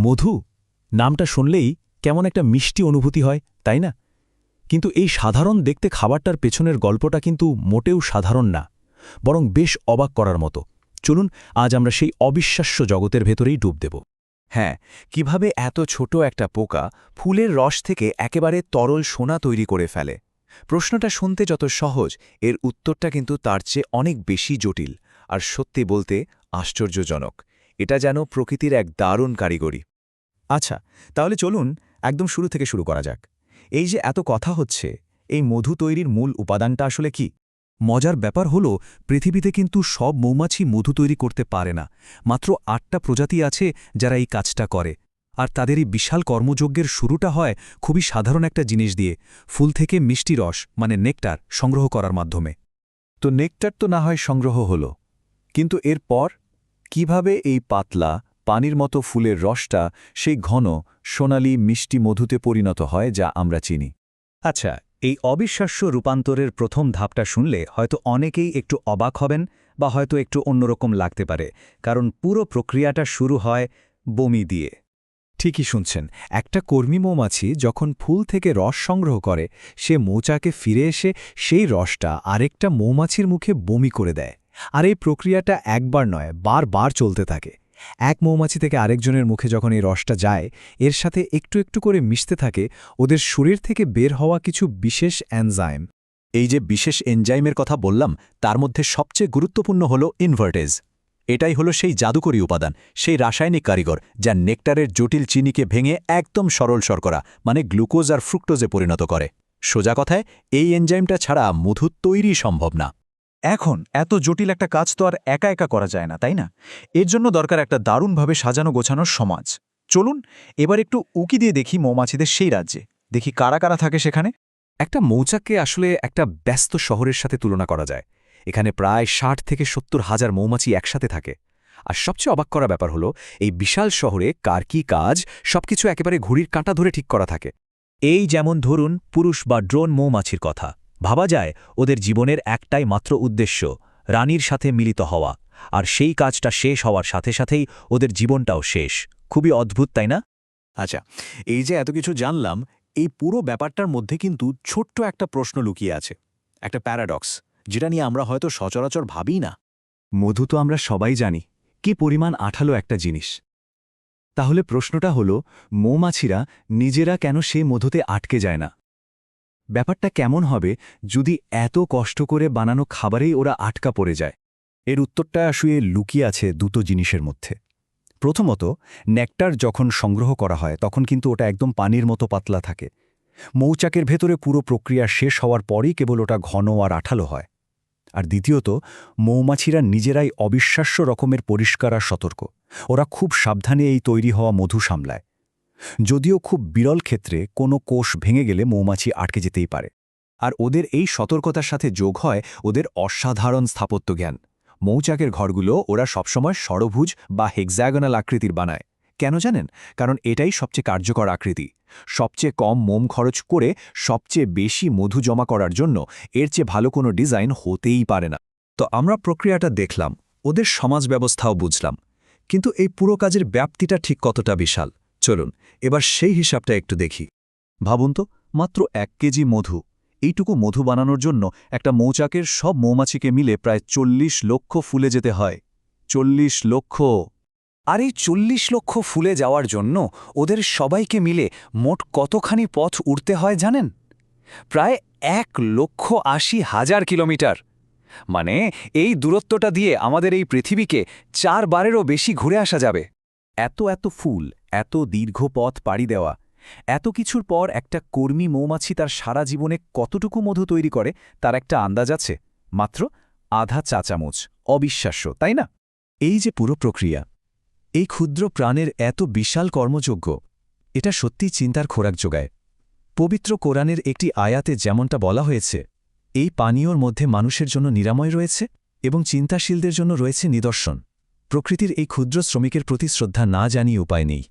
মধু নামটা শুনলেই কেমন একটা মিষ্টি অনুভূতি হয়, তাই না? কিন্তু এই সাধারণ দেখতে খাবারটার পেছনের গল্পটা কিন্তু মোটেও সাধারণ না, বরং বেশ অবাক করার মতো। চলুন আজ আমরা সেই অবিশ্বাস্য জগতের ভেতরেই ডুব দেব। হ্যাঁ, কিভাবে এত ছোট একটা পোকা ফুলের রস থেকে একেবারে তরল সোনা তৈরি করে ফেলে। প্রশ্নটা শুনতে যত সহজ, এর উত্তরটা কিন্তু তার চেয়ে অনেক বেশি জটিল আর সত্যি বলতে আশ্চর্যজনক। এটা যেন প্রকৃতির এক দারুণ কারিগরি। আচ্ছা, তাহলে চলুন একদম শুরু থেকে শুরু করা যাক। এই যে এত কথা হচ্ছে, এই মধু তৈরির মূল উপাদানটা আসলে কি? মজার ব্যাপার হলো, পৃথিবীতে কিন্তু সব মৌমাছি মধু তৈরি করতে পারে না। মাত্র ৮টা প্রজাতি আছে যারা এই কাজটা করে। আর তাদের এই বিশাল কর্মযজ্ঞের শুরুটা হয় খুবই সাধারণ একটা জিনিস দিয়ে, ফুল থেকে মিষ্টি রস মানে নেকটার সংগ্রহ করার মাধ্যমে। তো নেকটার তো না হয় সংগ্রহ হলো, কিন্তু এরপর কিভাবে এই পাতলা পানির মতো ফুলের রসটা সেই ঘন সোনালি মিষ্টি মধুতে পরিণত হয় যা আমরা চিনি? আচ্ছা, এই অবিশ্বাস্য রূপান্তরের প্রথম ধাপটা শুনলে হয়তো অনেকেই একটু অবাক হবেন বা হয়তো একটু অন্যরকম লাগতে পারে, কারণ পুরো প্রক্রিয়াটা শুরু হয় বমি দিয়ে। ঠিকই শুনছেন, একটা কর্মী মৌমাছি যখন ফুল থেকে রস সংগ্রহ করে, সে মৌচাকে ফিরে এসে সেই রসটা আরেকটা মৌমাছির মুখে বমি করে দেয়। আর এই প্রক্রিয়াটা একবার নয়, বারবার চলতে থাকে। এক মৌমাছি থেকে আরেকজনের মুখে যখন এই রসটা যায়, এর সাথে একটু একটু করে মিশতে থাকে ওদের শরীর থেকে বের হওয়া কিছু বিশেষ এনজাইম। এই যে বিশেষ এনজাইমের কথা বললাম, তার মধ্যে সবচেয়ে গুরুত্বপূর্ণ হল ইনভার্টেজ। এটাই হলো সেই জাদুকরী উপাদান, সেই রাসায়নিক কারিগর যা নেকটারের জটিল চিনিকে ভেঙে একদম সরল শর্করা মানে গ্লুকোজ আর ফ্রুক্টোজে পরিণত করে। সোজা কথায়, এই এনজাইমটা ছাড়া মধু তৈরি সম্ভব না। এখন এত জটিল একটা কাজ তো আর একা একা করা যায় না, তাই না? এর জন্য দরকার একটা দারুণভাবে সাজানো গোছানোর সমাজ। চলুন এবার একটু উকি দিয়ে দেখি মৌমাছিদের সেই রাজ্যে, দেখি কারা কারা থাকে সেখানে। একটা মৌচাককে আসলে একটা ব্যস্ত শহরের সাথে তুলনা করা যায়। এখানে প্রায় ৬০ থেকে ৭০ হাজার মৌমাছি একসাথে থাকে। আর সবচেয়ে অবাক করা ব্যাপার হলো, এই বিশাল শহরে কার কি কাজ সবকিছু একেবারে ঘড়ির কাঁটা ধরে ঠিক করা থাকে। এই যেমন ধরুন পুরুষ বা ড্রোন মৌমাছির কথা। ভাবা যায় ওদের জীবনের একটাই মাত্র উদ্দেশ্য, রানীর সাথে মিলিত হওয়া। আর সেই কাজটা শেষ হওয়ার সাথে সাথেই ওদের জীবনটাও শেষ। খুবই অদ্ভুত, তাই না? আচ্ছা, এই যে এত কিছু জানলাম, এই পুরো ব্যাপারটার মধ্যে কিন্তু ছোট্ট একটা প্রশ্ন লুকিয়ে আছে, একটা প্যারাডক্স, যেটা নিয়ে আমরা হয়তো সচরাচর ভাবি না। মধু তো আমরা সবাই জানি কি পরিমাণ আঠালো একটা জিনিস। তাহলে প্রশ্নটা হলো, মৌমাছিরা নিজেরা কেন সেই মধুতে আটকে যায় না? ব্যাপারটা কেমন হবে যদি এত কষ্ট করে বানানো খাবারেই ওরা আটকা পড়ে যায়? এর উত্তরটা আসলে লুকিয়ে আছে দুটো জিনিসের মধ্যে। প্রথমত, নেকটার যখন সংগ্রহ করা হয় তখন কিন্তু ওটা একদম পানির মতো পাতলা থাকে। মৌচাকের ভেতরে পুরো প্রক্রিয়া শেষ হওয়ার পরই কেবল ওটা ঘন আর আঠালো হয়। আর দ্বিতীয়ত, মৌমাছিরা নিজেরাই অবিশ্বাস্য রকমের পরিষ্কার আর সতর্ক। ওরা খুব সাবধানে এই তৈরি হওয়া মধু সামলায়। যদিও খুব বিরল ক্ষেত্রে কোনো কোষ ভেঙে গেলে মৌমাছি আটকে যেতেই পারে। আর ওদের এই সতর্কতার সাথে যোগ হয় ওদের অসাধারণ স্থাপত্য জ্ঞান। মৌচাকের ঘরগুলো ওরা সবসময় ষড়ভুজ বা হেক্সাগোনাল আকৃতির বানায়। কেন জানেন? কারণ এটাই সবচেয়ে কার্যকর আকৃতি। সবচেয়ে কম মোম খরচ করে সবচেয়ে বেশি মধু জমা করার জন্য এর চেয়ে ভালো কোনো ডিজাইন হতেই পারে না। তো আমরা প্রক্রিয়াটা দেখলাম, ওদের সমাজ ব্যবস্থাও বুঝলাম, কিন্তু এই পুরো কাজের ব্যাপ্তিটা ঠিক কতটা বিশাল? চলুন এবার সেই হিসাবটা একটু দেখি। ভাবুন তো, মাত্র ১ কেজি মধু। এইটুকু মধু বানানোর জন্য একটা মৌচাকের সব মৌমাছিকে মিলে প্রায় ৪০ লক্ষ ফুলে যেতে হয়। ৪০ লক্ষ! আর এই ৪০ লক্ষ ফুলে যাওয়ার জন্য ওদের সবাইকে মিলে মোট কতখানি পথ উড়তে হয় জানেন? প্রায় ১,৮০,০০০ কিলোমিটার। মানে এই দূরত্বটা দিয়ে আমাদের এই পৃথিবীকে ৪ বারেরও বেশি ঘুরে আসা যাবে। এত এত ফুল, এত দীর্ঘ পথ পাড়ি দেওয়া, এত কিছুর পর একটা কর্মী মৌমাছি তার সারা জীবনে কতটুকু মধু তৈরি করে তার একটা আন্দাজ আছে? মাত্র আধা চা চামচ। অবিশ্বাস্য, তাই না? এই যে পুরো প্রক্রিয়া, এই ক্ষুদ্র প্রাণের এত বিশাল কর্মযজ্ঞ, এটা সত্যিই চিন্তার খোরাক যোগায়। পবিত্র কোরআনের একটি আয়াতে যেমনটা বলা হয়েছে, এই পানীয়র মধ্যে মানুষের জন্য নিরাময় রয়েছে এবং চিন্তাশীলদের জন্য রয়েছে নিদর্শন। প্রকৃতির এই ক্ষুদ্র শ্রমিকের প্রতি শ্রদ্ধা না জানিয়ে উপায় নেই।